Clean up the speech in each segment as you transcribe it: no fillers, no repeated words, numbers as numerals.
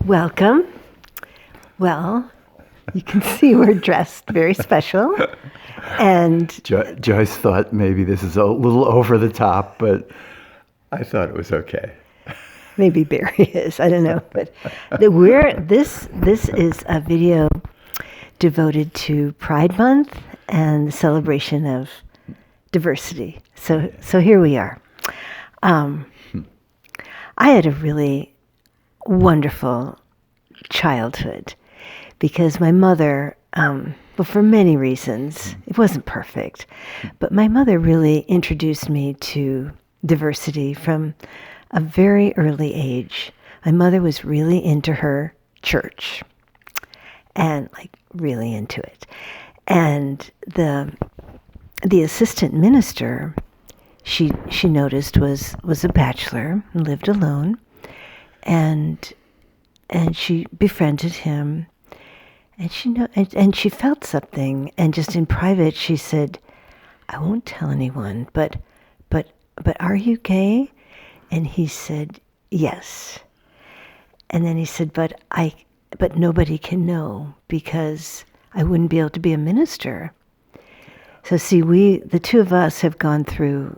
Welcome. Well, you can see we're dressed very special. And Joyce thought maybe this is a little over the top, but I thought it was okay. maybe Barry is, I don't know. But this is a video devoted to Pride Month and the celebration of diversity. So here we are. I had a really wonderful childhood because my mother, well, for many reasons, it wasn't perfect, but my mother really introduced me to diversity from a very early age. My mother was really into her church and like really into it. And the assistant minister, she noticed was a bachelor and lived alone, and she befriended him, and she felt something, and just in private she said, "I won't tell anyone, but are you gay?" And he said, "Yes." And then he said, but nobody can know because I wouldn't be able to be a minister. So see, the two of us have gone through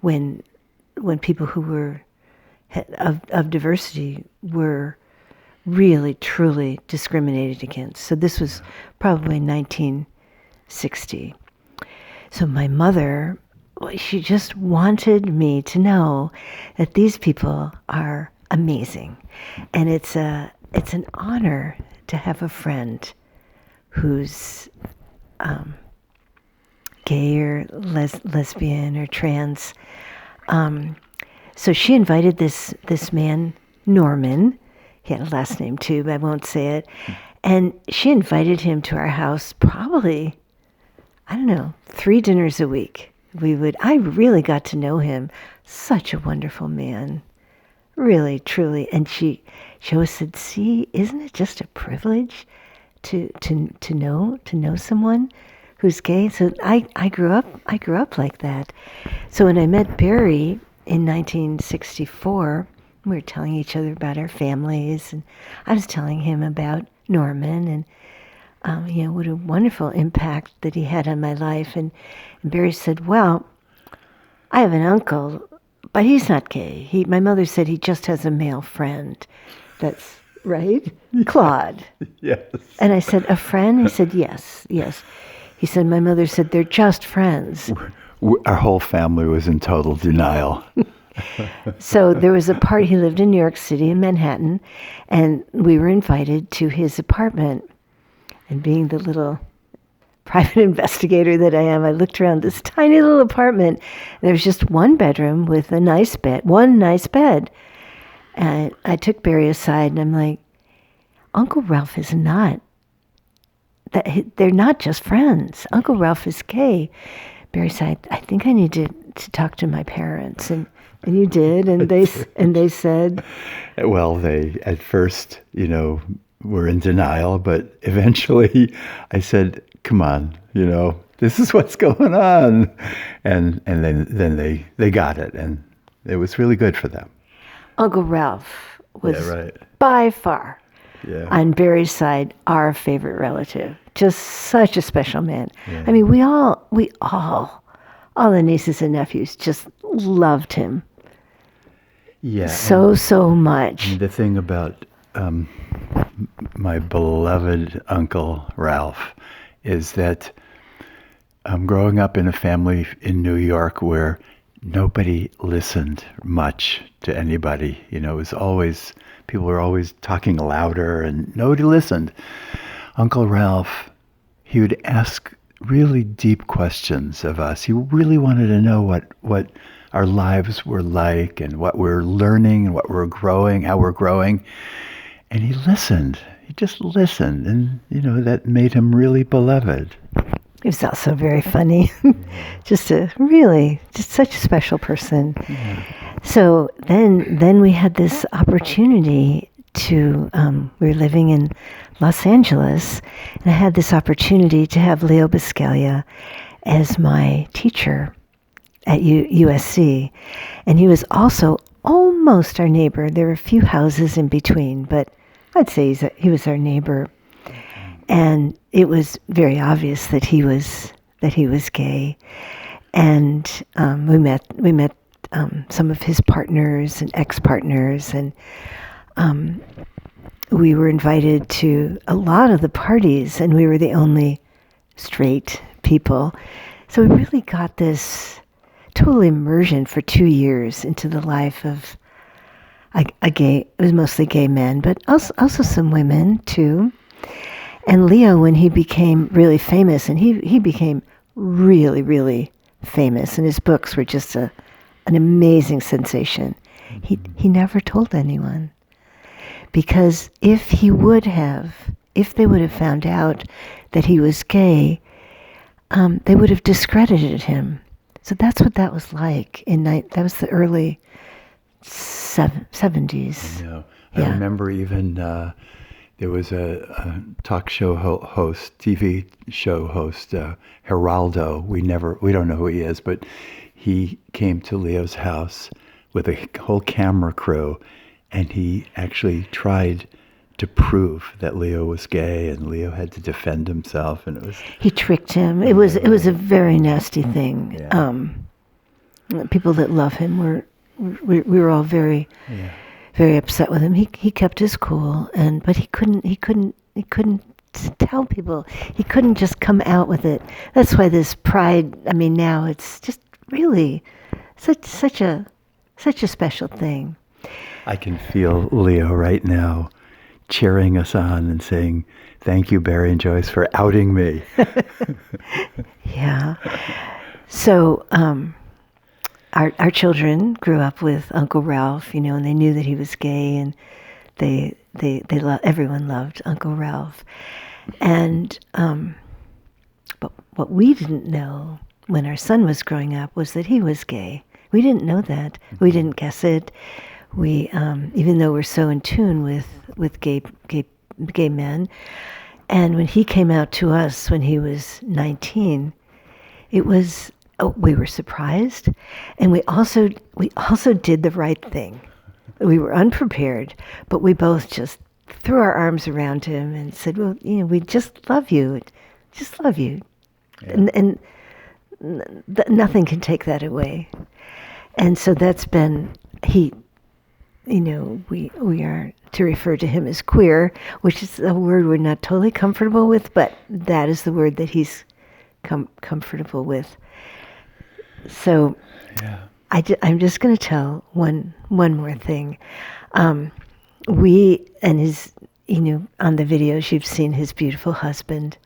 when people who were of diversity were really, truly discriminated against. So this was probably 1960. So my mother, she just wanted me to know that these people are amazing. And it's an honor to have a friend who's gay or lesbian or trans. So she invited this man, Norman. He had a last name too, but I won't say it. And she invited him to our house probably, 3 dinners a week. I really got to know him. Such a wonderful man. Really, truly. And she always said, "See, isn't it just a privilege to know someone who's gay?" So I grew up like that. So when I met Barry in 1964, we were telling each other about our families, and I was telling him about Norman and what a wonderful impact that he had on my life. And Barry said, "Well, I have an uncle, but he's not gay. My mother said he just has a male friend." That's right, Claude. Yes. And I said, "A friend?" He said, "Yes." He said, "My mother said they're just friends." Our whole family was in total denial. So there was a party. He lived in New York City, in Manhattan, and we were invited to his apartment. And being the little private investigator that I am, I looked around this tiny little apartment. There was just one bedroom with one nice bed. And I took Barry aside, and I'm like, "Uncle Ralph is not. They're not just friends. Uncle Ralph is gay." Barry said, "I think I need to talk to my parents." And you did, and they said, Well, they at first, were in denial, but eventually I said, "Come on, this is what's going on," and then they got it, and it was really good for them. Uncle Ralph was by far, on Barry's side, our favorite relative. Just such a special man. Yeah. I mean, we all the nieces and nephews just loved him. Yeah. So much. And the thing about my beloved Uncle Ralph is that growing up in a family in New York where nobody listened much to anybody, it was always, people were always talking louder and nobody listened. Uncle Ralph, he would ask really deep questions of us. He really wanted to know what our lives were like and what we're learning and what we're growing, how we're growing. And he listened. He just listened. And, that made him really beloved. He was also very funny. Just such a special person. Yeah. So then we had this opportunity to, we were living in Los Angeles, and I had this opportunity to have Leo Biscaglia as my teacher at USC. And he was also almost our neighbor. There were a few houses in between, but I'd say he was our neighbor. And it was very obvious that he was gay. And we met some of his partners and ex-partners, and we were invited to a lot of the parties, and we were the only straight people. So we really got this total immersion for 2 years into the life of a gay, it was mostly gay men, but also some women too. And Leo, when he became really famous, and he became really, really famous, and his books were just an amazing sensation, he never told anyone. Because if they would have found out that he was gay, they would have discredited him. So that's what that was like. That was the early 70s. Yeah. I remember even there was a talk show host, TV show host, Geraldo. We don't know who he is, but he came to Leo's house with a whole camera crew, and he actually tried to prove that Leo was gay, and Leo had to defend himself, and he tricked him. It was a very nasty thing. Yeah. People that love him we were all very very upset with him. He kept his cool, but he couldn't tell people. He couldn't just come out with it. That's why this pride. I mean, now it's just really such a special thing. I can feel Leo right now cheering us on and saying, "Thank you, Barry and Joyce, for outing me." Yeah. So our children grew up with Uncle Ralph, and they knew that he was gay, and everyone loved Uncle Ralph. And but what we didn't know when our son was growing up was that he was gay. We didn't know that. We didn't guess it. We, even though we're so in tune with gay men, and when he came out to us when he was 19, it was we were surprised, and we also did the right thing. We were unprepared, but we both just threw our arms around him and said, "Well, we just love you, just love you," yeah. and nothing can take that away. And so that's been we are to refer to him as queer, which is a word we're not totally comfortable with, but that is the word that he's comfortable with. So yeah. I'm just going to tell one more thing. We and his, on the videos you've seen his beautiful husband,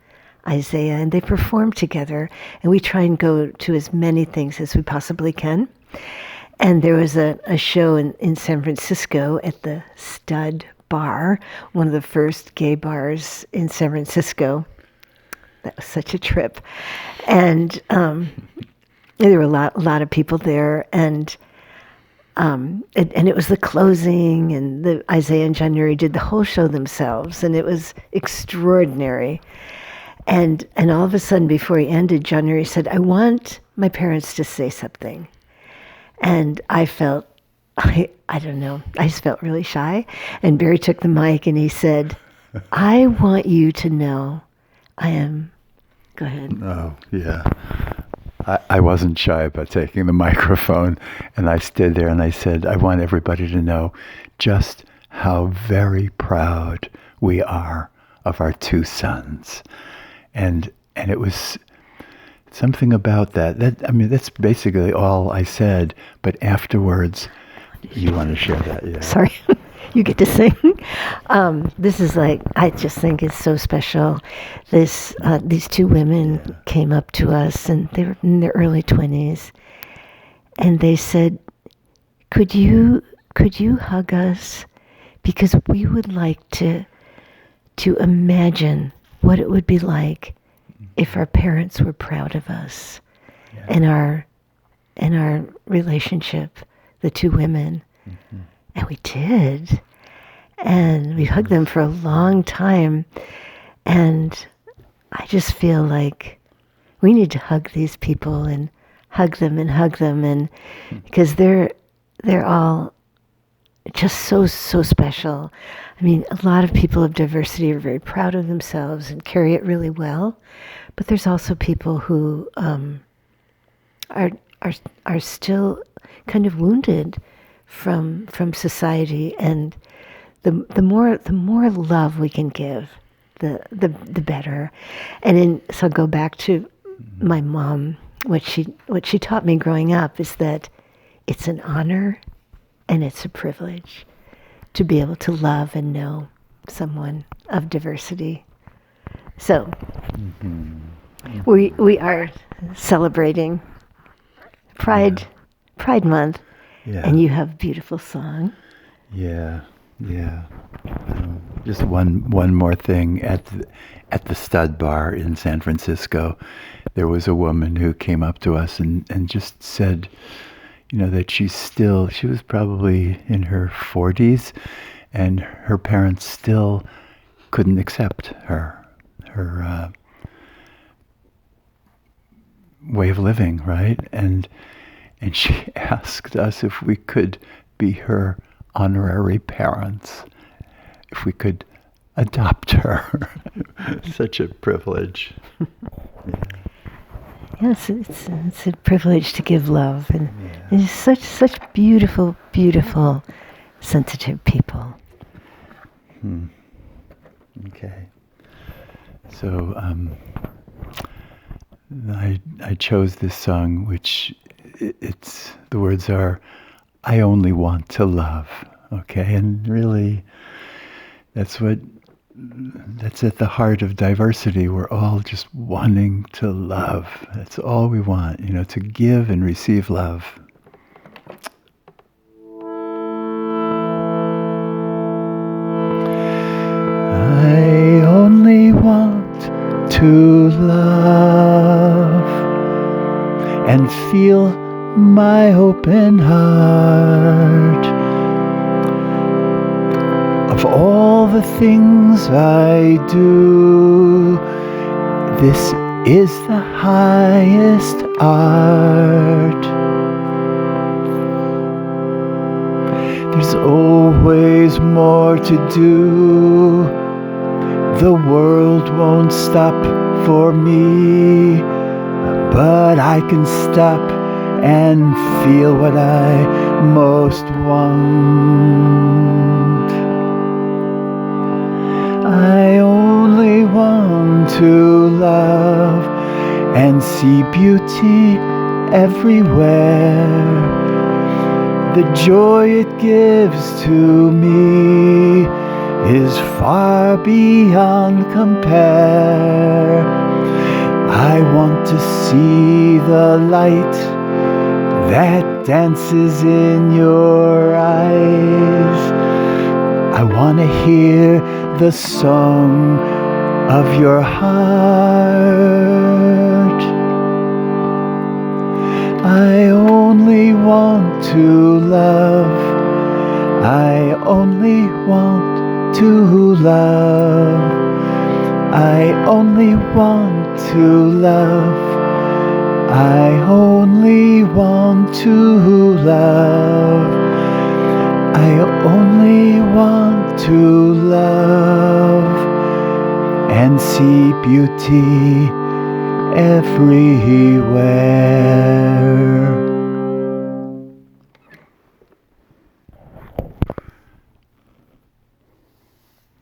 Isaiah, and they perform together, and we try and go to as many things as we possibly can. And there was a show in San Francisco at the Stud Bar, one of the first gay bars in San Francisco. That was such a trip. And there were a lot of people there, and it was the closing, and Isaiah and John Nuri did the whole show themselves, and it was extraordinary. And all of a sudden, before he ended, John Nuri said, "I want my parents to say something." And I felt, I don't know, I just felt really shy. And Barry took the mic and he said, "I want you to know I am," go ahead. Oh, yeah. I wasn't shy about taking the microphone, and I stood there and I said, "I want everybody to know just how very proud we are of our two sons." And it was something about that. That's basically all I said. But afterwards, you want to share that? Yeah. Sorry, you get to sing. This is I just think it's so special. These two women came up to us, and they were in their early 20s, and they said, "Could you hug us? Because we would like to imagine what it would be like if our parents were proud of us, and our relationship, the two women." Mm-hmm. And we did. And we hugged them for a long time. And I just feel like we need to hug these people and hug them, and because they're all just so, so special. I mean, a lot of people of diversity are very proud of themselves and carry it really well, but there's also people who are are are still kind of wounded from society, and the more love we can give, the better. So I'll go back to my mom. What she taught me growing up is that it's an honor and it's a privilege to be able to love and know someone of diversity. So we are celebrating Pride Month, Yeah. and you have a beautiful song. Yeah. Yeah. Just one more thing at the stud bar in San Francisco, there was a woman who came up to us and just said, that she was probably in her 40s, and her parents still couldn't accept her way of living, right? And she asked us if we could be her honorary parents, if we could adopt her. Such a privilege. Yes, it's a privilege to give love, and it's such beautiful, beautiful, sensitive people. Okay. So I chose this song, which the words are, "I only want to love." Okay, and really, that's at the heart of diversity. We're all just wanting to love. That's all we want, to give and receive love. I only want to love and feel my open heart. Of all the things I do, this is the highest art. There's always more to do. The world won't stop for me, but I can stop and feel what I most want. I only want to love and see beauty everywhere. The joy it gives to me is far beyond compare. I want to see the light that dances in your eyes. I want to hear the song of your heart. I only want to love. I only want to love. I only want to love. I only want to love. I only want to love and see beauty everywhere.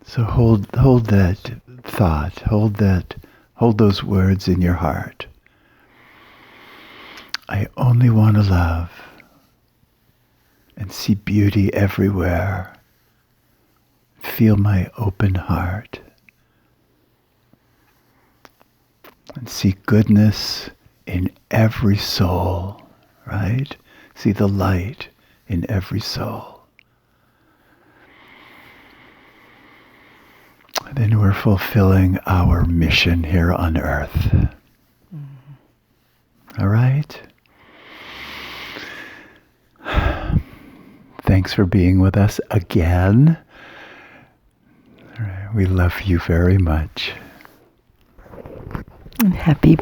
So hold that thought, hold those words in your heart. I only want to love and see beauty everywhere. Feel my open heart and see goodness in every soul, right? See the light in every soul. Then we're fulfilling our mission here on earth. All right? Thanks for being with us again. All right, we love you very much. And happy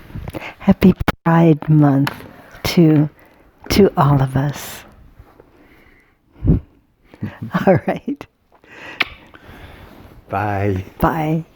Pride Month to all of us. All right. Bye. Bye.